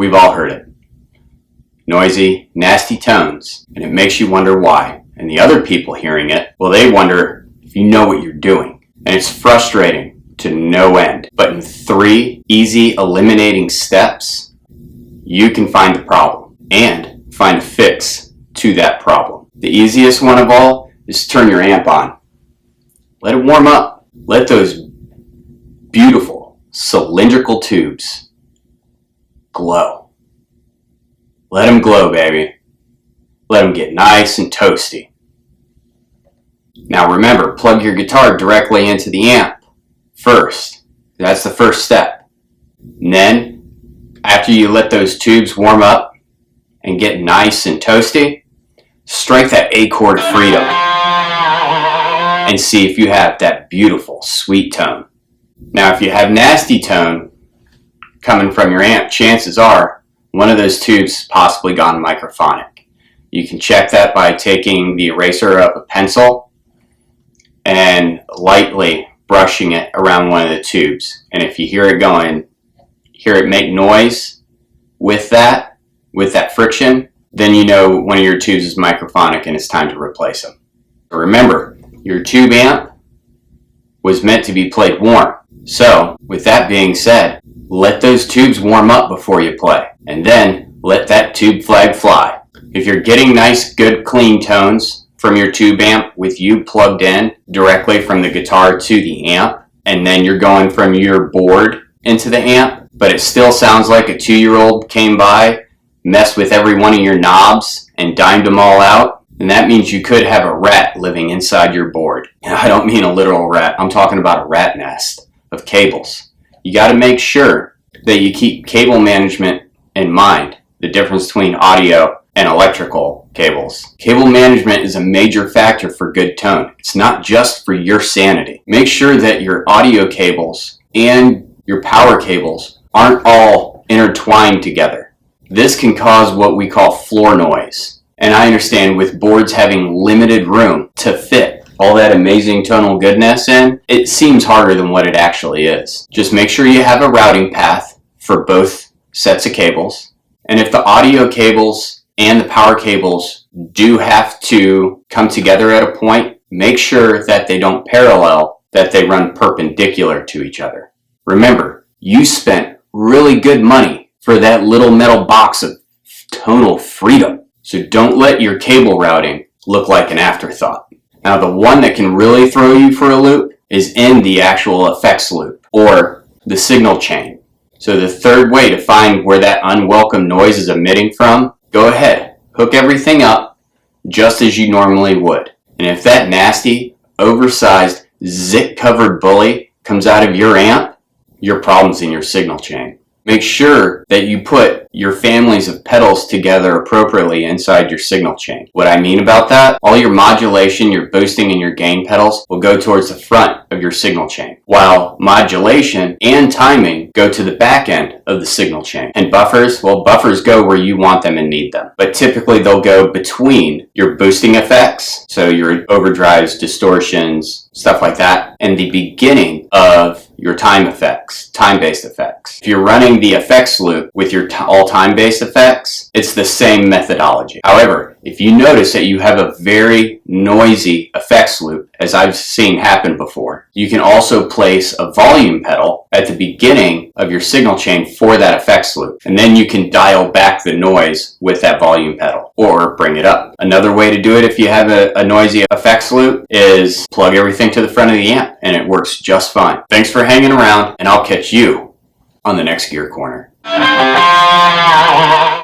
We've all heard it. Noisy, nasty tones, and it makes you wonder why. And the other people hearing it, well, they wonder if you know what you're doing. And it's frustrating to no end. But in 3 easy eliminating steps, you can find the problem and find a fix to that problem. The easiest one of all is to turn your amp on. Let it warm up. Let those beautiful cylindrical tubes glow. Let them glow, baby. Let them get nice and toasty. Now remember, plug your guitar directly into the amp first. That's the first step. And then, after you let those tubes warm up and get nice and toasty, strike that A chord of freedom and see if you have that beautiful, sweet tone. Now, if you have nasty tone coming from your amp, chances are one of those tubes possibly gone microphonic. You can check that by taking the eraser of a pencil and lightly brushing it around one of the tubes. And if you hear it make noise with that friction, then you know one of your tubes is microphonic and it's time to replace them. But remember, your tube amp was meant to be played warm. So, with that being said, let those tubes warm up before you play, and then let that tube flag fly. If you're getting nice, good, clean tones from your tube amp with you plugged in directly from the guitar to the amp, and then you're going from your board into the amp, but it still sounds like a 2-year-old came by, messed with every one of your knobs, and dimed them all out, and that means you could have a rat living inside your board. And I don't mean a literal rat, I'm talking about a rat nest of cables. You got to make sure that you keep cable management in mind, the difference between audio and electrical cables. Cable management is a major factor for good tone. It's not just for your sanity. Make sure that your audio cables and your power cables aren't all intertwined together. This can cause what we call floor noise. And I understand with boards having limited room to fit all that amazing tonal goodness in, it seems harder than what it actually is. Just make sure you have a routing path for both sets of cables. And if the audio cables and the power cables do have to come together at a point, make sure that they don't parallel, that they run perpendicular to each other. Remember, you spent really good money for that little metal box of tonal freedom. So don't let your cable routing look like an afterthought. Now, the one that can really throw you for a loop is in the actual effects loop or the signal chain. So the third way to find where that unwelcome noise is emitting from, go ahead, hook everything up just as you normally would. And if that nasty, oversized, zit-covered bully comes out of your amp, your problem's in your signal chain. Make sure that you put your families of pedals together appropriately inside your signal chain. What I mean about that, all your modulation, your boosting, and your gain pedals will go towards the front of your signal chain, while modulation and timing go to the back end of the signal chain. And buffers, well, buffers go where you want them and need them. But typically they'll go between your boosting effects, so your overdrives, distortions, stuff like that, and the beginning of your time effects, time-based effects. If you're running the effects loop with your all time-based effects, it's the same methodology. However, if you notice that you have a very noisy effects loop, as I've seen happen before, you can also place a volume pedal at the beginning of your signal chain for that effects loop. And then you can dial back the noise with that volume pedal or bring it up. Another way to do it if you have a noisy effects loop is plug everything to the front of the amp and it works just fine. Thanks for hanging around, and I'll catch you on the next Gear Corner.